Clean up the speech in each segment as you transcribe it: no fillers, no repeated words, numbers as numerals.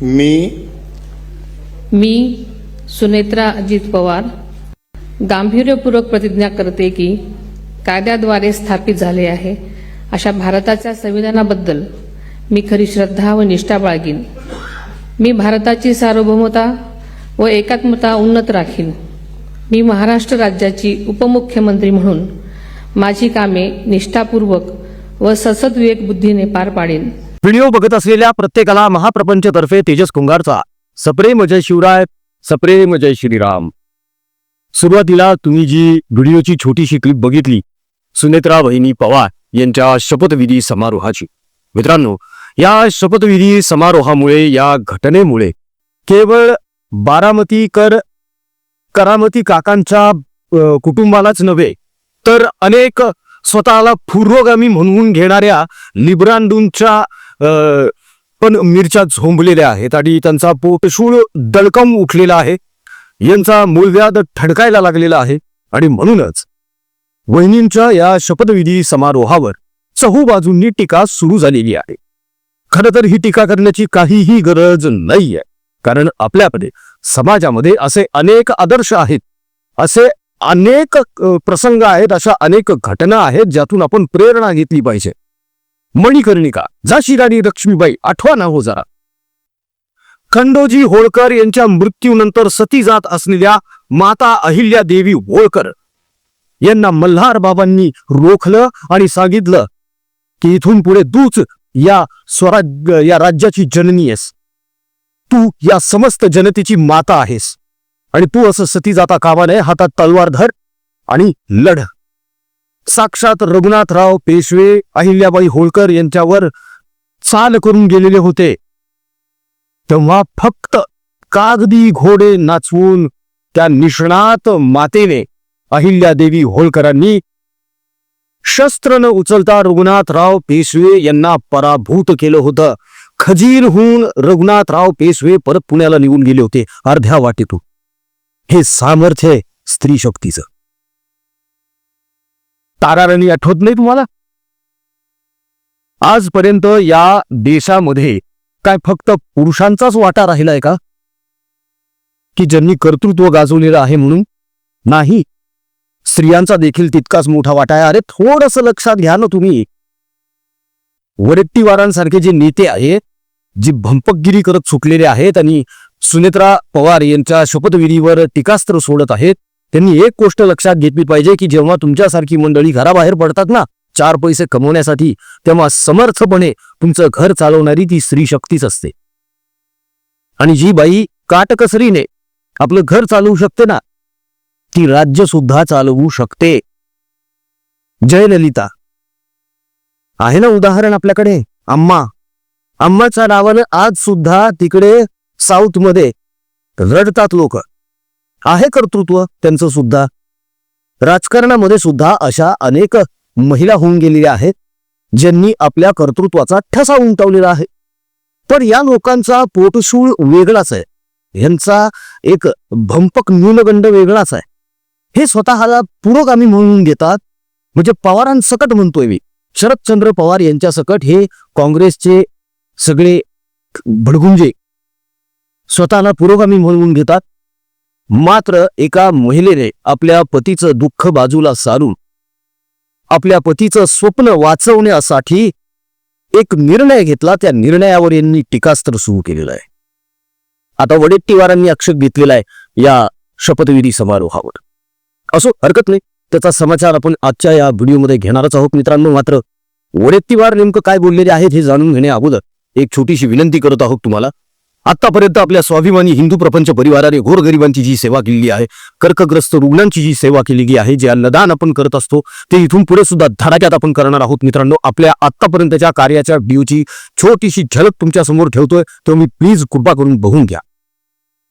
मी सुनेत्रा अजित पवार गांभीर्यपूर्वक प्रतिज्ञा करते की कायद्याद्वारे स्थापित झाले आहे अशा भारताच्या संविधानाबद्दल मी खरी श्रद्धा व निष्ठा बाळगीन. मी भारताची सार्वभौमता व एकात्मता उन्नत राखीन. मी महाराष्ट्र राज्याची उपमुख्यमंत्री म्हणून माझी कामे निष्ठापूर्वक व ससद्विवेक बुद्धीने पार पाडेन. व्हिडिओ बघत असलेल्या प्रत्येकाला महाप्रपंचतर्फे तेजस कुंभारचा सप्रेम जय शिवराय, सप्रेम जय श्रीराम. सुरुवातीला तुम्ही जी व्हिडिओची छोटीशी क्लिप बघितली सुनेत्रा वहिनी पवार यांच्या शपथविधी समारोहाची. मित्रांनो, या शपथविधी समारोहामुळे, या घटनेमुळे केवळ करामती काकांच्या कुटुंबालाच नव्हे तर अनेक स्वतःला पूर्वगामी म्हणून घेणाऱ्या लिब्रांडूंच्या पण मिरच्या झोंबलेल्या आहेत आणि त्यांचा पोटशूळ दडकम उठलेला आहे. यांचा मूळव्याध ठडकायला लागलेला आहे आणि म्हणूनच वहिनींच्या या शपथविधी समारोहावर चहूबाजूंनी टीका सुरू झालेली आहे. खरं तर ही टीका करण्याची काहीही गरज नाहीये, कारण आपल्याकडे समाजामध्ये असे अनेक आदर्श आहेत, असे अनेक प्रसंग आहेत, अशा अनेक घटना आहेत ज्यातून आपण प्रेरणा घेतली पाहिजे. मणिकर्णिका, झाशी राणी लक्ष्मीबाई, आठवा ना हो जरा. खंडोजी होळकर यांच्या मृत्यूनंतर सती जात असलेल्या माता अहिल्या देवी होळकर यांना मल्हार बाबांनी रोखलं आणि सांगितलं की इथून पुढे तूच या राज्याची जननी आहेस, तू या समस्त जनतेची माता आहेस आणि तू असं सती जाता कामा नये, हातात तलवार धर आणि लढ. साक्षात रघुनाथराव पेशवे अहिल्याबाई होळकर यांच्यावर चाल करून गेलेले होते. तेव्हा फक्त कागदी घोडे नाचवून त्या निष्णात मातेने अहिल्यादेवी होळकरांनी शस्त्र न उचलता रघुनाथराव पेशवे यांना पराभूत केलं होतं. खजीरहून रघुनाथराव पेशवे परत पुण्याला निघून गेले होते अर्ध्या वाटेतून. हे सामर्थ्य आहे स्त्री शक्तीचं. ताराराणी आठवत नाही तुम्हाला? आजपर्यंत या देशामध्ये काय फक्त पुरुषांचाच वाटा राहिलाय का की ज्यांनी कर्तृत्व गाजवलेलं आहे म्हणून? नाही, स्त्रियांचा देखील तितकाच मोठा वाटा आहे. अरे थोडंसं लक्षात घ्या ना तुम्ही. वडेट्टीवारांसारखे जे नेते आहेत, जी भंपकगिरी करत सुटलेले आहेत आणि सुनेत्रा पवार यांच्या शपथविधीवर टीकास्त्र सोडत आहेत, त्यांनी एक गोष्ट लक्षात घेतली पाहिजे की जेव्हा तुमच्यासारखी मंडळी घराबाहेर पडतात ना चार पैसे कमवण्यासाठी, तेव्हा समर्थपणे तुमचं घर चालवणारी ती स्त्री शक्तीच असते. आणि जी बाई काटकसरीने आपलं घर चालवू शकते ना, ती राज्य सुद्धा चालवू शकते. जयललिता आहे ना उदाहरण आपल्याकडे. अम्माच्या नावानं आज सुद्धा तिकडे साऊथ मध्ये रडतात लोक. आहे कर्तृत्व त्यांचं सुद्धा. राजकारणामध्ये सुद्धा अशा अनेक महिला होऊन गेलेल्या आहेत ज्यांनी आपल्या कर्तृत्वाचा ठसा उमटवलेला आहे. पण या लोकांचा पोटशूळ वेगळाच आहे, यांचा एक भंपक न्यूनगंड वेगळाच आहे. हे स्वतःला पुरोगामी म्हणून घेतात. म्हणजे पवारांसकट म्हणतोय मी, शरदचंद्र पवार यांच्या सकट हे काँग्रेसचे सगळे भडगुंजे स्वतःला पुरोगामी म्हणून घेतात. मात्र एका महिलेने आपल्या पतीचं दुःख बाजूला सारून आपल्या पतीचं स्वप्न वाचवण्यासाठी एक निर्णय घेतला. त्या निर्णयावर यांनी टीकास्त्र सुरू केलेलं आहे. आता वडेट्टीवारांनी आक्षेप घेतलेला आहे या शपथविधी समारोहावर. असो, हरकत नाही, त्याचा समाचार आपण आजच्या या व्हिडिओमध्ये घेणारच आहोत. मित्रांनो, मात्र वडेट्टीवार नेमकं काय बोललेले आहेत हे जाणून घेण्या अगोदर एक छोटीशी विनंती करत आहोत तुम्हाला. आतापर्यंत आपल्या स्वाभिमानी हिंदू प्रपंच परिवाराने गोरगरिबांची जी सेवा केलेली आहे, कर्कग्रस्त रुग्णांची जी सेवा केलेली आहे, जे अन्नदान आपण करत असतो ते इथून पुढे सुद्धा धडाक्यात आपण करणार आहोत. मित्रांनो, आपल्या आतापर्यंतच्या कार्याच्या व्हिडिओची छोटीशी झलक तुमच्या समोर ठेवतोय, तो मी प्लीज कृपा करून बघून घ्या.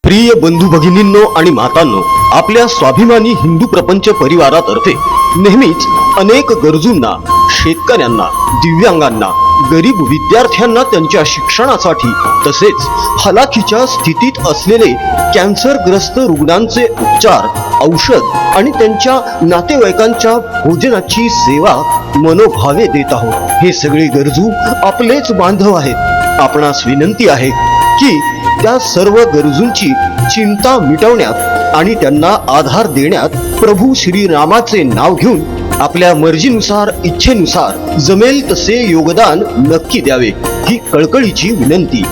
प्रिय बंधू भगिनींनो आणि मातांनो, आपल्या स्वाभिमानी हिंदू प्रपंच परिवारातर्फे नेहमीच अनेक गरजूंना, शेतकऱ्यांना, दिव्यांगांना, गरीब विद्यार्थ्यांना त्यांच्या शिक्षणासाठी तसेच हलाखीच्या स्थितीत असलेले कॅन्सरग्रस्त रुग्णांचे उपचार, औषध आणि त्यांच्या नातेवाईकांच्या भोजनाची सेवा मनोभावे देत आहोत. हे सगळे गरजू आपलेच बांधव आहेत. आपणास विनंती आहे की त्या सर्व गरजूंची चिंता मिटवण्यात आणि त्यांना आधार देण्यात प्रभू श्रीरामाचे नाव घेऊन आपल्या मर्जीनुसार इच्छेनुसार जमेल तसे योगदान नक्की द्यावे, ही कळकळीची विनंती.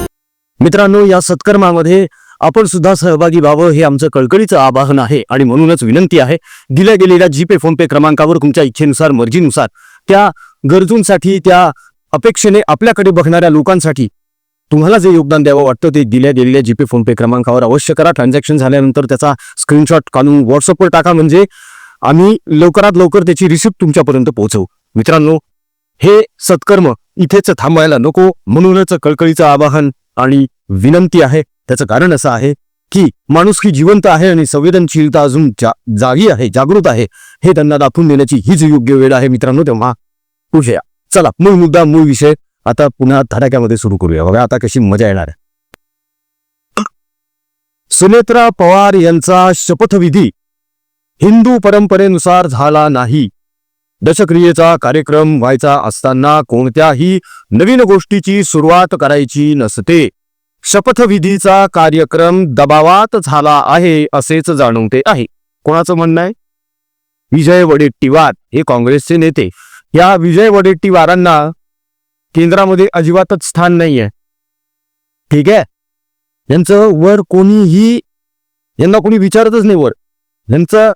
मित्रांनो, या सत्कर्मामध्ये आपण सुद्धा सहभागी व्हावं हे आमचं कळकळीचं आवाहन आहे आणि म्हणूनच विनंती आहे, दिल्या गेलेल्या जीपे फोनपे क्रमांकावर तुमच्या इच्छेनुसार मर्जीनुसार त्या गरजूंसाठी, त्या अपेक्षेने आपल्याकडे बघणाऱ्या लोकांसाठी तुम्हाला जे योगदान द्यावं वाटतं ते दिल्या गेलेल्या जीपे फोनपे क्रमांकावर अवश्य करा. ट्रान्झॅक्शन झाल्यानंतर त्याचा स्क्रीनशॉट काढून व्हॉट्सअपवर टाका, म्हणजे आम्ही लवकरात लवकर त्याची रिसिप्ट तुमच्यापर्यंत पोहोचवू. मित्रांनो, हे सत्कर्म इथेच थांबायला नको, म्हणूनच कळकळीचं आवाहन आणि विनंती आहे. त्याचं कारण असं आहे की माणुसकी जिवंत आहे आणि संवेदनशीलता अजून जागी आहे, जागृत आहे, हे त्यांना दाखवून देण्याची हीच योग्य वेळ आहे. मित्रांनो, तेव्हा पुढे चला, मूळ मुद्दा, मूळ विषय आता पुन्हा धडाक्यामध्ये सुरू करूया. बघा आता कशी मजा येणार आहे. सुनेत्रा पवार यांचा शपथविधी हिंदू परंपरेनुसार झाला नाही. दशक्रियेचा कार्यक्रम व्हायचा असताना कोणत्याही नवीन गोष्टीची सुरुवात करायची नसते. शपथविधीचा कार्यक्रम दबावात झाला आहे असेच जाणवते आहे. कोणाचं म्हणणं आहे? विजय वडेट्टीवार हे काँग्रेसचे नेते. या विजय वडेट्टीवारांना केंद्रामध्ये अजिबातच स्थान नाहीये. ठीक आहे, यांचं वर कोणीही, यांना कोणी विचारतच नाही वर. यांचा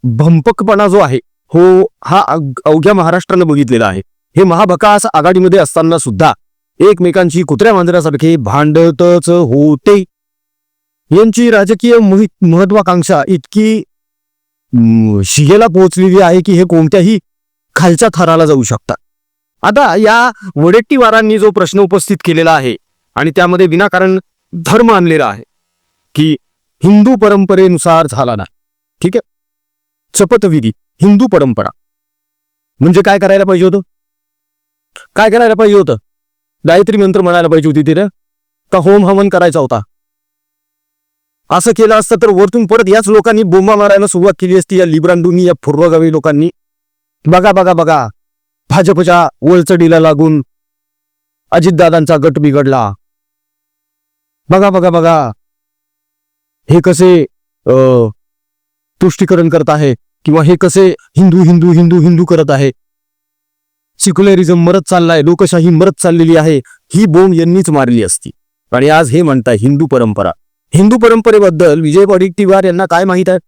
भंपकपणा जो आहे हो, हा अवघ्या महाराष्ट्रानं बघितलेला आहे. हे महाभकास आघाडीमध्ये असताना सुद्धा एकमेकांची कुत्र्या मांजरासारखे भांडतच होते. यांची राजकीय महत्वाकांक्षा इतकी शिगेला पोहोचलेली आहे की हे कोणत्याही खालच्या थराला जाऊ शकतात. आता या वडेट्टीवारांनी जो प्रश्न उपस्थित केलेला आहे आणि त्यामध्ये विनाकारण धर्म आणलेला आहे की हिंदू परंपरेनुसार झाला ना. ठीक आहे, शपथविधी हिंदू परंपरा म्हणजे काय करायला पाहिजे होतं? काय करायला पाहिजे होतं? गायत्री मंत्र म्हणायला पाहिजे होती तिथे का होम हवन करायचा होता? असं केलं असतं तर वरतून परत याच लोकांनी बोंबा मारायला सुरुवात केली असती, या लिब्रांडूंनी, या पूर्वगावी लोकांनी. बघा बघा बघा, भाजपच्या वळचडीला लागून अजितदादांचा गट बिघडला. बघा बघा बघा, हे कसे तुष्टीकरण करत आहे किंवा हे कसे हिंदू हिंदू हिंदू हिंदू करत आहे. सेक्युलरिझम मरत चाललाय, लोकशाही मरत चाललेली आहे. ही बोंब यांनीच मारली असती. आणि आज हे म्हणताय हिंदू परंपरा. हिंदू परंपरेबद्दल विजय वडेट्टीवार यांना काय माहित आहे?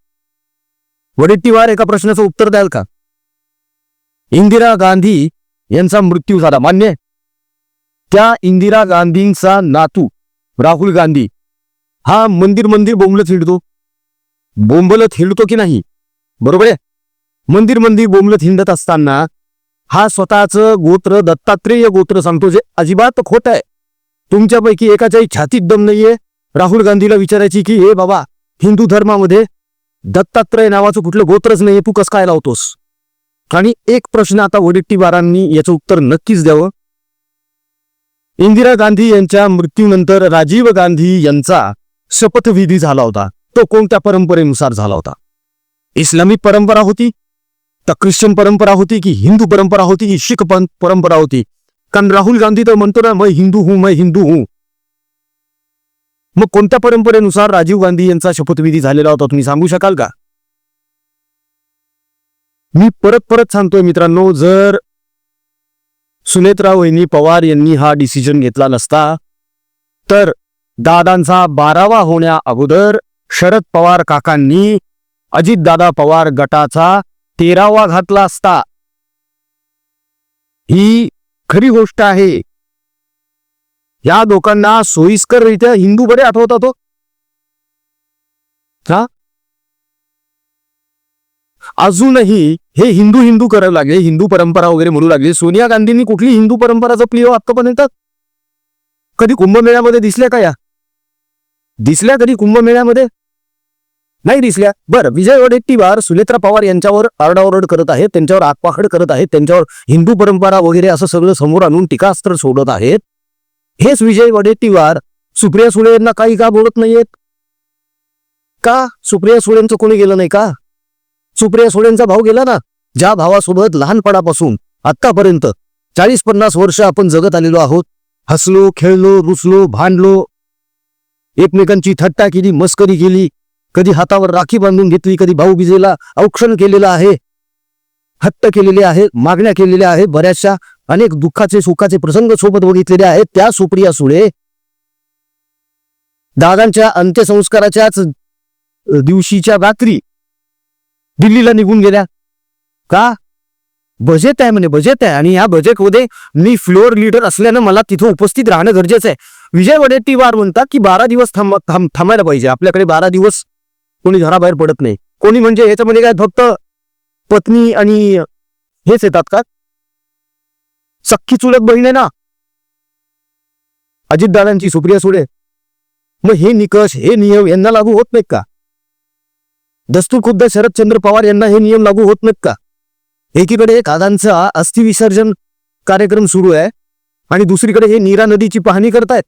वडेट्टीवार एका प्रश्नाचं उत्तर द्याल का? इंदिरा गांधी यांचा मृत्यू झाला, मान्य. त्या इंदिरा गांधींचा नातू राहुल गांधी हा मंदिर मंदिर बोंबलत हिंडतो. बोंबलत हिंडतो की नाही? बरोबर आहे. मंदिर मंदिर बोंबलत हिंडत असताना हा स्वतःचं गोत्र दत्तात्रेय गोत्र सांगतो, जे अजिबात खोट आहे. तुमच्यापैकी एकाच्याही छातीत दम नाहीये राहुल गांधीला विचारायची की हे बाबा, हिंदू धर्मामध्ये दत्तात्रेय नावाचं कुठलं गोत्रच नाहीये, तू कसं काय लावतोस? आणि एक प्रश्न आता वडेट्टीवारांनी याचं उत्तर नक्कीच द्यावं. इंदिरा गांधी यांच्या मृत्यूनंतर राजीव गांधी यांचा शपथविधी झाला होता. तो कोणत्या परंपरेनुसार झाला होता? इस्लामिक परंपरा होती, तर ख्रिश्चन परंपरा होती, की हिंदू परंपरा होती, की शीख परंपरा होती? कारण राहुल गांधी तर म्हणतो ना, मैं हिंदू हूं, मैं हिंदू हूं. मग कोणत्या परंपरेनुसार राजीव गांधी यांचा शपथविधी झालेला होता, तुम्ही सांगू शकाल का? मी परत परत सांगतोय मित्रांनो, जर सुनेत्रा वहिनी पवार यांनी हा डिसिजन घेतला नसता तर दादांचा 12वा होण्या अगोदर शरद पवार काकांनी अजितदादा पवार गटाचा 13वा घातला असता. ही खरी गोष्ट आहे. या लोकांना सोयीस्कररित्या हिंदू बरे आठवतात. हा, अजूनही हे हिंदू हिंदू करायला लागले, हिंदू परंपरा वगैरे म्हणू लागले. सोनिया गांधींनी कुठली हिंदू परंपरा जपली हो आतापर्यंत? कधी कुंभमेळ्यामध्ये दिसल्या का? या दिसल्या कधी कुंभमेळ्यामध्ये? नाही दिसल्या. बरं, विजय वडेट्टीवार सुनेत्रा पवार यांच्यावर आरडाओरड करत आहेत, त्यांच्यावर आगपाखड करत आहेत, त्यांच्यावर हिंदू परंपरा वगैरे असं सगळं समोर आणून टीकास्त्र सोडत आहेत. हेच विजय वडेट्टीवार सुप्रिया सुळे यांना काही का बोलत नाहीयेत का? सुप्रिया सुळेंचं कोणी गेलं नाही का? सुप्रिया सुळेंचा भाऊ गेला ना, ज्या भावासोबत लहानपणापासून आतापर्यंत 40-50 वर्ष आपण जगत आलेलो आहोत. हसलो, खेळलो, रुसलो, भांडलो, एकमेकांची थट्टा केली, मस्करी केली, कधी हातावर राखी बांधून घेतली, कधी भाऊबीजेला औक्षण केलेलं आहे, हट्ट केलेले आहे, मागण्या केलेल्या आहेत, बऱ्याचशा अनेक दुःखाचे सुखाचे प्रसंग सोबत बघितलेले आहेत. त्या सुप्रिया सुळे दादांच्या अंत्यसंस्काराच्याच दिवशीच्या रात्री दिल्लीला निघून गेल्या. का? बजेट आहे म्हणे, बजेट आहे, आणि या बजेटमध्ये मी फ्लोअर लीडर असल्यानं मला तिथं उपस्थित राहणं गरजेचं आहे. विजय वडेट्टीवार म्हणतात की 12 दिवस थांबायला पाहिजे. आपल्याकडे 12 दिवस कोणी घराबाहेर पडत नाही. कोणी म्हणजे ह्याच्यामध्ये काय फक्त पत्नी आणि हेच येतात का? सख्खी चुलत बहीण आहे ना अजितदादांची, सुप्रिया सुळे. मग हे निकष, हे नियम यांना लागू होत नाहीत का? दस्तूर खुद्द शरदचंद्र पवार यांना हे नियम लागू होत नाहीत का? एकीकडे दादांचा अस्थि विसर्जन कार्यक्रम सुरू आहे आणि दुसरीकडे हे नीरा नदीची पाहणी करतायत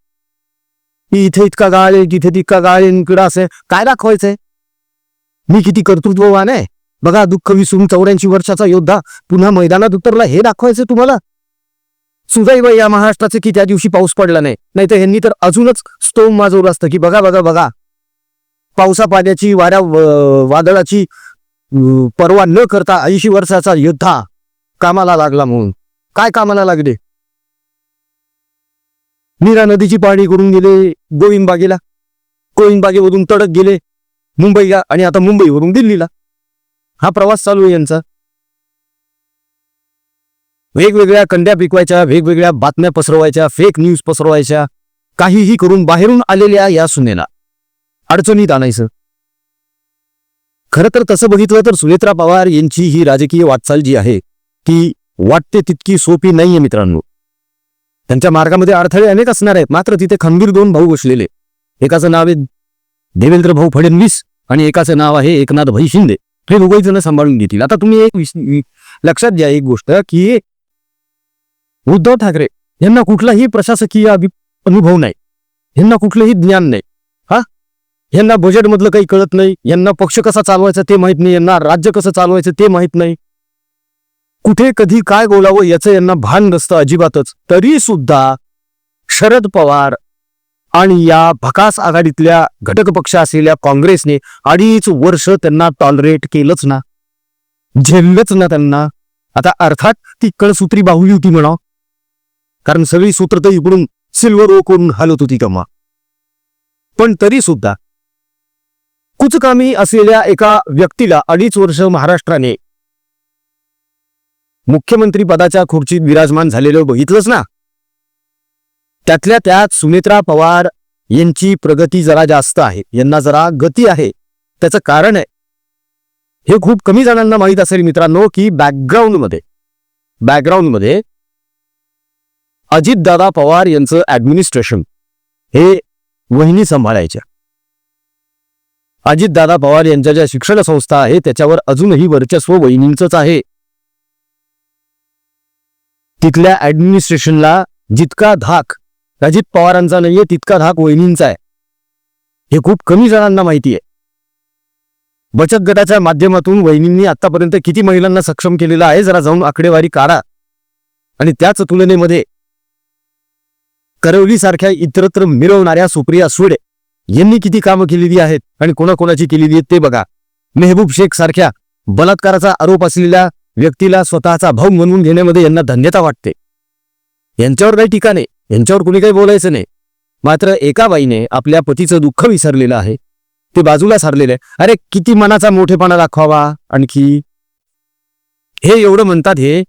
की इथे इतका गाळ आहे, तिथे तितका गाळ आहे, इकडं असं काय दाखवायचंय? मी किती कर्तृत्ववान आहे बघा, दुःख विसरून 84 वर्षाचा योद्धा पुन्हा मैदानात उतरला, हे दाखवायचं तुम्हाला? सुदैव या महाराष्ट्राचे की त्या दिवशी पाऊस पडला नाही, नाहीतर ह्यांनी तर अजूनच स्तोम माजवलं असतं की बघा बघा बघा, पावसा पाण्याची, वाऱ्या वादळाची पर्वा न करता 80 वर्षाचा योद्धा कामाला लागला. म्हणून काय कामाला लागले? नीरा नदीची पाहणी करून गेले गोविंदबागेला, गोविंदबागेवरून तडक गेले मुंबईला, आणि आता मुंबईवरून दिल्लीला. हा प्रवास चालू आहे यांचा. वेगवेगळ्या कंड्या पिकवायच्या, वेगवेगळ्या बातम्या पसरवायच्या, फेक न्यूज पसरवायच्या, काहीही करून बाहेरून आलेल्या या सुनेला अडचणीत आणायचं. खरं तर तसं बघितलं तर सुनेत्रा पवार यांची ही राजकीय वाटचाल जी आहे ती वाटते तितकी सोपी नाहीये मित्रांनो. त्यांच्या मार्गामध्ये अडथळे अनेक असणार आहेत, मात्र तिथे खंबीर 2 भाऊ बसलेले. एकाचं नाव आहे देवेंद्र भाऊ फडणवीस आणि एकाचं नाव आहे एकनाथ भाई शिंदे. हे दोघही जण सांभाळून घेतील. आता तुम्ही एक लक्षात घ्या एक गोष्ट की उद्धव ठाकरे यांना कुठलाही प्रशासकीय अनुभव नाही, यांना कुठलंही ज्ञान नाही. यांना बजेटमधलं काही कळत नाही, यांना पक्ष कसा चालवायचा ते माहित नाही, यांना राज्य कसं चालवायचं ते माहित नाही, कुठे कधी काय बोलावं याचं यांना भान नसतं अजिबातच. तरी सुद्धा शरद पवार आणि या भकास आघाडीतल्या घटक पक्ष असलेल्या काँग्रेसने 2.5 वर्ष त्यांना टॉलरेट केलंच ना, झेललंच ना त्यांना. आता अर्थात ती कळसूत्री बाहुली होती म्हणा, कारण सगळी सूत्र तर इकडून सिल्वर ओ करून हलत होती कमा. पण तरी सुद्धा कुचकामी असलेल्या एका व्यक्तीला 2.5 वर्ष महाराष्ट्राने मुख्यमंत्री पदाच्या खुर्चीत विराजमान झालेलं बघितलंच ना. त्यातल्या त्यात सुनेत्रा पवार यांची प्रगती जरा जास्त आहे, यांना जरा गती आहे. त्याचं कारण आहे, हे खूप कमी जणांना माहीत असेल मित्रांनो, की बॅकग्राऊंडमध्ये अजितदादा पवार यांचं ऍडमिनिस्ट्रेशन हे वहिनी सांभाळायच्या. अजितदादा पवार यांच्या ज्या शिक्षण संस्था आहे त्याच्यावर अजूनही वर्चस्व वहिनींचंच आहे. तिथल्या ऍडमिनिस्ट्रेशनला जितका धाक अजित पवारांचा नाहीये तितका धाक वहिनींचा आहे. हे खूप कमी जणांना माहिती आहे. बचत गटाच्या माध्यमातून वहिनींनी आतापर्यंत किती महिलांना सक्षम केलेलं आहे जरा जाऊन आकडेवारी काढा. आणि त्याच तुलनेमध्ये करवली सारख्या इतरत्र मिरवणाऱ्या सुप्रिया सुळे यांनी किती कामं केलेली आहेत आणि कोणाकोणाची केलेली आहेत ते बघा. मेहबूब शेख सारख्या बलात्काराचा आरोप असलेल्या व्यक्तीला स्वतःचा भाऊ म्हणून घेण्यामध्ये यांना धन्यता वाटते. यांच्यावर काही टीका नाही, यांच्यावर कुणी काही बोलायचं नाही. मात्र एका बाईने आपल्या पतीचं दुःख विसरलेलं आहे, ते बाजूला सारलेलं आहे. अरे किती मनाचा मोठेपणा दाखवावा आणखी. हे एवढं म्हणतात हे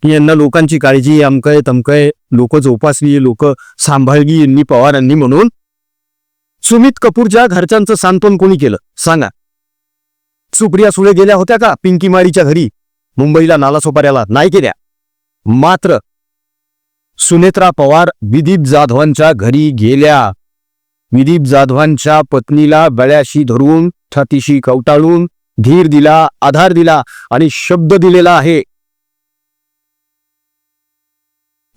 की यांना लोकांची काळजी, अमकय तमकय, लोक जोपासली, लोक सांभाळली यांनी पवारांनी म्हणून. सुमित कपूरच्या घरच्यांचं सांत्वन कोणी केलं सांगा? सुप्रिया सुळे गेल्या होत्या का पिंकी माळीच्या घरी मुंबईला नालासोपाऱ्याला? नाही केल्या. मात्र सुनेत्रा पवार विदीप जाधवांच्या घरी गेल्या. विदीप जाधवांच्या पत्नीला गळ्याशी धरून, छातीशी कवटाळून धीर दिला, आधार दिला आणि शब्द दिलेला आहे,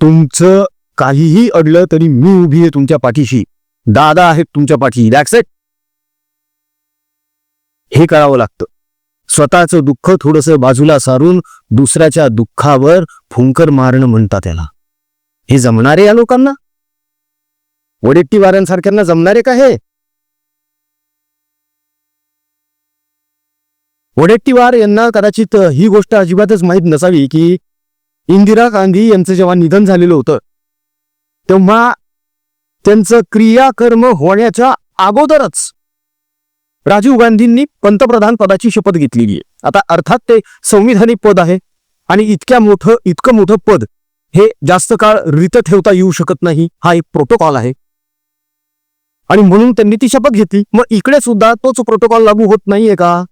तुमचं काहीही अडलं तरी मी उभी आहे तुमच्या पाठीशी, दादा आहेत तुमच्या पाठी. That's it. हे करावं लागतं. स्वतःचं दुःख थोडंसं बाजूला सारून दुसऱ्याच्या दुःखावर फुंकर मारणं म्हणतात त्याला. हे जमणार आहे या लोकांना? वडेट्टीवारांसारख्यांना जमणारे का हे? वडेट्टीवार यांना कदाचित ही गोष्ट अजिबातच माहीत नसावी की इंदिरा गांधी यांचं जेव्हा निधन झालेलं होतं तेव्हा त्यांचं क्रियाकर्म होण्याच्या अगोदरच राजीव गांधींनी पंतप्रधान पदाची शपथ घेतलेली आहे. आता अर्थात ते संविधानिक पद आहे आणि इतकं मोठं पद हे जास्त काळ रित ठेवता येऊ शकत नाही, हा एक प्रोटोकॉल आहे आणि म्हणून त्यांनी ती शपथ घेतली. मग इकडे सुद्धा तोच प्रोटोकॉल लागू होत नाहीये का?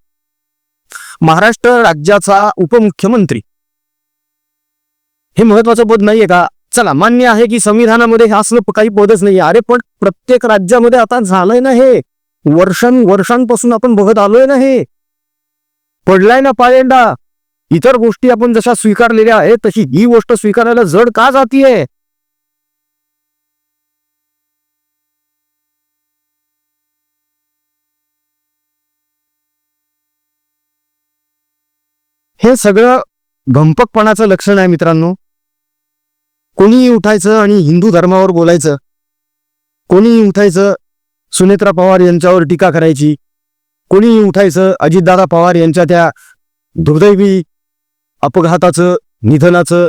महाराष्ट्र राज्याचा उपमुख्यमंत्री हे महत्वाचं पद नाहीये का? चला मान्य आहे की संविधानामध्ये हे असलं काही पदच नाही. अरे पण प्रत्येक राज्यामध्ये आता झालंय ना हे, वर्षांपासून आपण बघत आलोय ना, हे पडलाय ना पायंडा. इतर गोष्टी आपण जशा स्वीकारलेल्या आहेत तशी ही गोष्ट स्वीकारायला जड का जातीये? हे सगळं भंपकपणाचं लक्षण आहे मित्रांनो. कोणीही उठायचं आणि हिंदू धर्मावर बोलायचं, कोणीही उठायचं सुनेत्रा पवार यांच्यावर टीका करायची, कोणीही उठायचं अजितदादा पवार यांच्या त्या दुर्दैवी अपघाताचं निधनाचं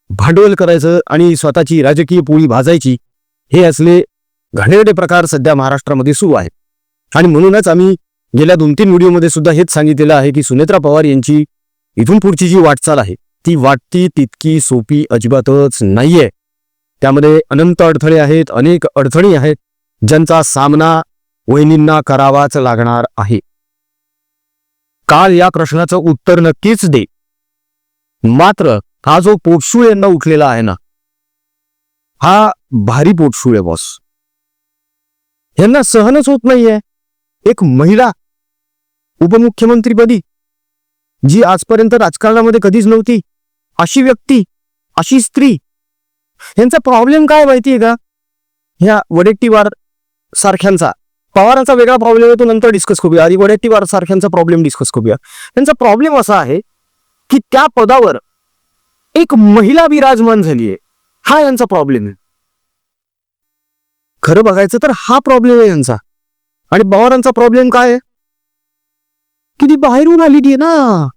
भांडवल करायचं आणि स्वतःची राजकीय पोळी भाजायची. हे असले घाणेरडे प्रकार सध्या महाराष्ट्रामध्ये सुरू आहेत. आणि म्हणूनच आम्ही गेल्या 2-3 व्हिडिओमध्ये सुद्धा हेच सांगितलेलं आहे की सुनेत्रा पवार यांची इथून पुढची जी वाटचाल आहे ती वाटती तितकी सोपी अजिबातच नाहीये. त्यामध्ये अनंत अडथळे आहेत, अनेक अडचणी आहेत ज्यांचा सामना वहिनींना करावाच लागणार आहे. काल या प्रश्नाचं उत्तर नक्कीच दे. मात्र हा जो पोटशूळ यांना उठलेला आहे ना, हा भारी पोटशूळ आहे बॉस. यांना सहनच होत नाहीये एक महिला उपमुख्यमंत्रीपदी, जी आजपर्यंत राजकारणामध्ये कधीच नव्हती, अशी व्यक्ती, अशी स्त्री. यांचा प्रॉब्लेम काय माहितीये का? ह्या वडेट्टीवार सारख्यांचा, पवारांचा वेगळा प्रॉब्लेम आहे, तो नंतर डिस्कस करूया. आधी वडेट्टीवार सारख्यांचा प्रॉब्लेम डिस्कस करूया. त्यांचा प्रॉब्लेम असा आहे की त्या पदावर एक महिला विराजमान झालीये, हा यांचा प्रॉब्लेम आहे. खरं बघायचं तर हा प्रॉब्लेम आहे यांचा. आणि पवारांचा प्रॉब्लेम काय आहे की ती बाहेरून आलेली आहे ना,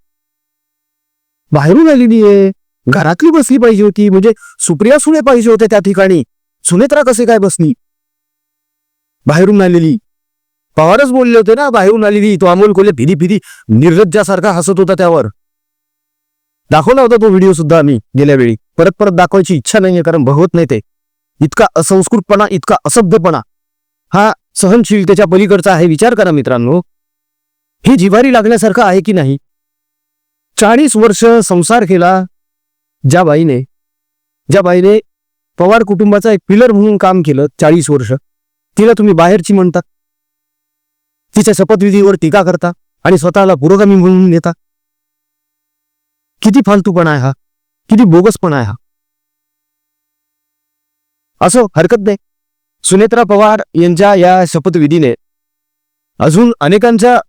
बाहेरून आलेली आहे. घरातली बसली पाहिजे होती, म्हणजे सुप्रिया सुळे पाहिजे होते त्या ठिकाणी. सुनेत्रा कसे काय बसली? बाहेरून आलेली. पवारच बोलले होते ना बाहेरून आलेली. तो अमोल कोल्हे फिरी निर्लज्जासारखा हसत होता त्यावर. दाखवला होता तो व्हिडिओ सुद्धा आम्ही गेल्या वेळी. परत दाखवायची इच्छा नाहीये, कारण बघवत नाही ते. इतका असंस्कृतपणा, इतका असभ्यपणा हा सहनशीलतेच्या पलीकडचा आहे. विचार करा मित्रांनो, हे जिव्हारी लागण्यासारखं आहे की नाही? 40 वर्ष संसार केला ज्या बाईने पवार कुटुंबाचा एक पिलर म्हणून काम केलं 40 वर्ष, तिला तुम्ही बाहेरची म्हणता, तिच्या शपथविधीवर टीका करता आणि स्वतःला पुरोगामी म्हणून नेता. किती फालतूपणा आहे हा, किती बोगसपणा आहे हा. असो, हरकत नाही. सुनेत्रा पवार यांच्या या शपथविधीने अजून अनेकांच्या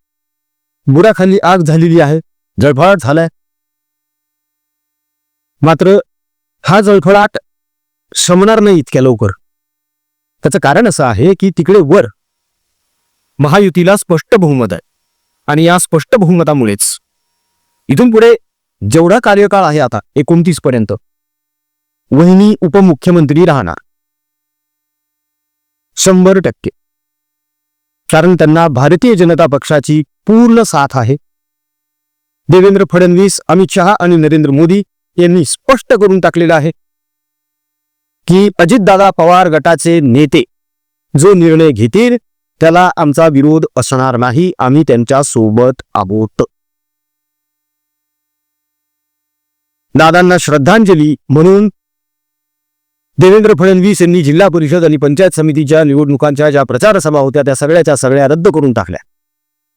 बुराखाली आग झालेली आहे, जळफळाट झालाय. मात्र हा जळफळाट शमणार नाही इतक्या लवकर. त्याचं कारण असं आहे की तिकडे वर महायुतीला स्पष्ट बहुमत आहे आणि या स्पष्ट बहुमतामुळेच इथून पुढे जेवढा कार्यकाळ आहे आता 29 पर्यंत वहिनी उपमुख्यमंत्री राहणार 100%. कारण त्यांना भारतीय जनता पक्षाची पूर्ण साथ आहे. देवेंद्र फडणवीस, अमित शहा आणि नरेंद्र मोदी यांनी स्पष्ट करून टाकलेलं आहे की अजितदादा पवार गटाचे नेते जो निर्णय घेतील त्याला आमचा विरोध असणार नाही, आम्ही त्यांच्या सोबत आहोत. दादांना श्रद्धांजली म्हणून देवेंद्र फडणवीस यांनी जिल्हा परिषद आणि पंचायत समितीच्या निवडणुकांच्या ज्या प्रचार सभा होत्या त्या सगळ्या रद्द करून टाकल्या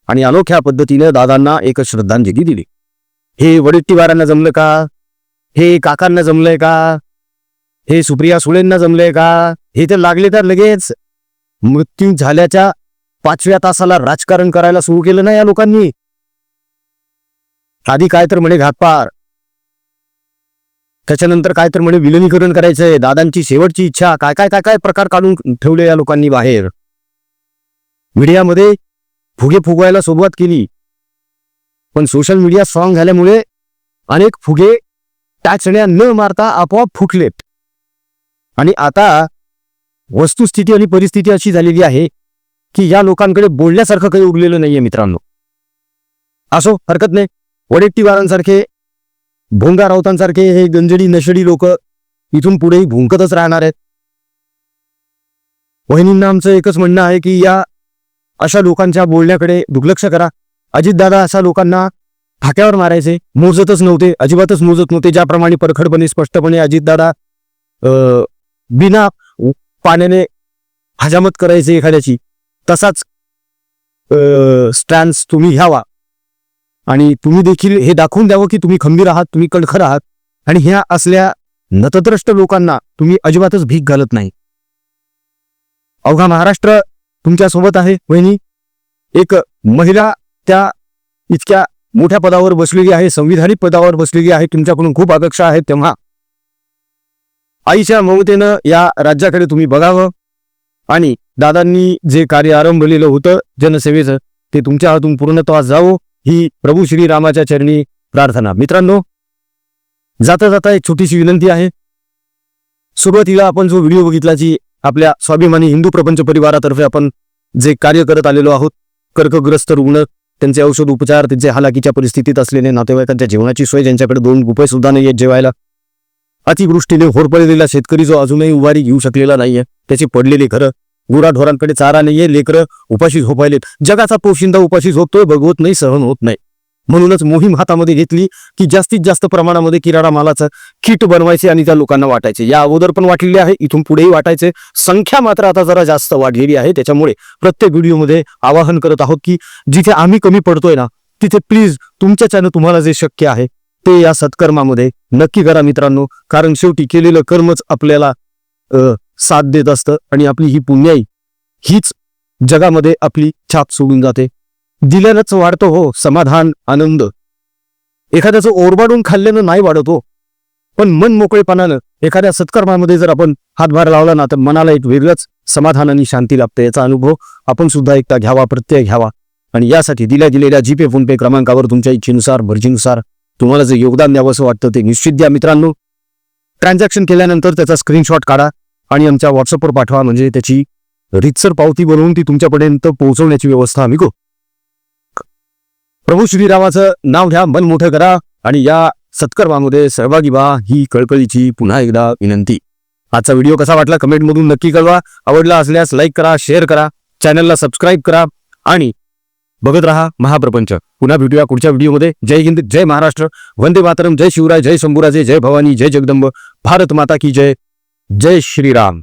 आणि अनोख्या पद्धतीने दादांना एक श्रद्धांजली दिली. हे वडेट्टीवारांना जमलं का? हे काकांना जमलंय का? हे सुप्रिया सुळेंना जमलंय का? हे तर लागले तर लगेच मृत्यू झाल्याच्या 5व्या तासाला राजकारण करायला सुरू केलं ना या लोकांनी. आधी काय तर म्हणे घातपार, त्याच्यानंतर काय तर म्हणे विलिनीकरण करायचंय, दादांची शेवटची इच्छा, काय काय काय काय प्रकार काढून ठेवले या लोकांनी बाहेर. मीडियामध्ये फुगे फुगवायला सुरुवात केली, पण सोशल मीडिया स्ट्रॉंग झाल्यामुळे अनेक फुगे टाचण्या न मारता आपोआप फुटलेत. आणि आता वस्तुस्थिती आणि परिस्थिती अशी झालेली आहे की या लोकांकडे बोलण्यासारखं काही उरलेलं नाहीये मित्रांनो. असो, हरकत नाही. वडेट्टीवारांसारखे, भोंगा राऊतांसारखे हे गंजडी नशडी लोक इथून पुढेही भुंकतच राहणार आहेत. वहिनींना आमचं एकच म्हणणं आहे की या अशा लोकांच्या बोलण्याकडे दुर्लक्ष करा. अजितदादा अशा लोकांना फाक्यावर मारायचे, मोजतच नव्हते, अजिबातच मोजत नव्हते. ज्याप्रमाणे परखडपणे स्पष्टपणे अजितदादा बिना पाण्याने हजामत करायचे एखाद्याची, तसाच स्टॅन्स तुम्ही घ्यावा आणि तुम्ही देखील हे दाखवून द्यावं की तुम्ही खंबीर आहात, तुम्ही कणखर आहात. आणि ह्या असल्या नतद्रष्ट लोकांना तुम्ही अजिबातच भीक घालत नाही. अवघा महाराष्ट्र तुमच्या सोबत आहे वहिनी. एक महिला त्या इतक्या मोठ्या पदावर बसलेली आहे, संविधानिक पदावर बसलेली आहे, तुमच्याकडून खूप अपेक्षा आहेत. तेव्हा आईच्या ममतेनं या राज्याकडे तुम्ही बघावं आणि दादांनी जे कार्य आरंभलेलं होतं जनसेवेचं ते तुमच्या हातून पूर्णत्वास जावो ही प्रभू श्रीरामाच्या चरणी प्रार्थना. मित्रांनो, जाता जाता एक छोटीशी विनंती आहे. सुरुवातीला आपण जो व्हिडिओ बघितला जी आपल्या स्वाभिमानी हिंदू प्रपंच परिवारातर्फे आपण जे कार्य करत आलेलो आहोत, कर्कग्रस्त रुग्ण, त्यांचे औषध उपचार, त्यांचे हालाकीच्या परिस्थितीत असलेले नातेवाईकांच्या जेवणाची सोय, ज्यांच्याकडे 2 रुपये सुद्धा नाही आहेत जेवायला, अतिवृष्टीने होरपळलेला शेतकरी जो अजूनही उभारी घेऊ शकलेला नाहीये, त्याची पडलेली घरं, गुराढोरांकडे चारा नाहीये, लेकरं उपाशी झोपायलेत, जगाचा पोशिंदा उपाशी झोपतोय, बघवत नाही, सहन होत नाही. म्हणूनच मोहीम हातामध्ये घेतली की जास्तीत जास्त प्रमाणामध्ये किराणा मालाचं किट बनवायचे आणि त्या लोकांना वाटायचे. या अगोदर पण वाटलेले आहे, इथून पुढेही वाटायचे. संख्या मात्र आता जरा जास्त वाढलेली आहे. त्याच्यामुळे प्रत्येक व्हिडिओमध्ये आवाहन करत आहोत की जिथे आम्ही कमी पडतोय ना, तिथे प्लीज तुमच्याच्यानं तुम्हाला जे शक्य आहे ते या सत्कर्मामध्ये नक्की करा मित्रांनो. कारण शेवटी केलेलं कर्मच आपल्याला साथ देत असतं आणि आपली ही पुण्याई हीच जगामध्ये आपली छाप सोडून जाते. दिल्यानंच वाढतो हो समाधान, आनंद. एखाद्याचं ओरबाडून खाल्ल्यानं नाही वाढत हो, पण मन मोकळेपणानं एखाद्या सत्कर्मामध्ये जर आपण हातभार लावला ना तर मनाला एक वेगळंच समाधान आणि शांती लाभते. याचा अनुभव आपण सुद्धा एकदा घ्यावा, प्रत्यय घ्यावा. आणि यासाठी दिल्या गेलेल्या जीपे फोनपे क्रमांकावर तुमच्या इच्छेनुसार, मर्जीनुसार तुम्हाला जे योगदान द्यावं असं वाटतं ते निश्चित द्या मित्रांनो. ट्रान्झॅक्शन केल्यानंतर त्याचा स्क्रीनशॉट काढा आणि आमच्या व्हॉट्सअपवर पाठवा, म्हणजे त्याची रीतसर पावती बनवून ती तुमच्यापर्यंत पोहोचवण्याची व्यवस्था आम्ही करू. प्रभू श्रीरामाचं नाव घ्या, मन मोठं करा आणि या सत्कर्मामध्ये सहभागी व्हा ही कळकळीची पुन्हा एकदा विनंती. आजचा व्हिडिओ कसा वाटला कमेंटमधून नक्की कळवा. आवडला असल्यास लाईक करा, शेअर करा, चॅनलला सबस्क्राईब करा आणि बघत रहा महाप्रपंच. पुन्हा भेटूया पुढच्या व्हिडिओमध्ये. जय हिंद, जय महाराष्ट्र, वंदे मातरम, जय शिवराय, जय शंभूराजे, जय भवानी, जय जगदंब, भारत माता की जय, जय श्रीराम.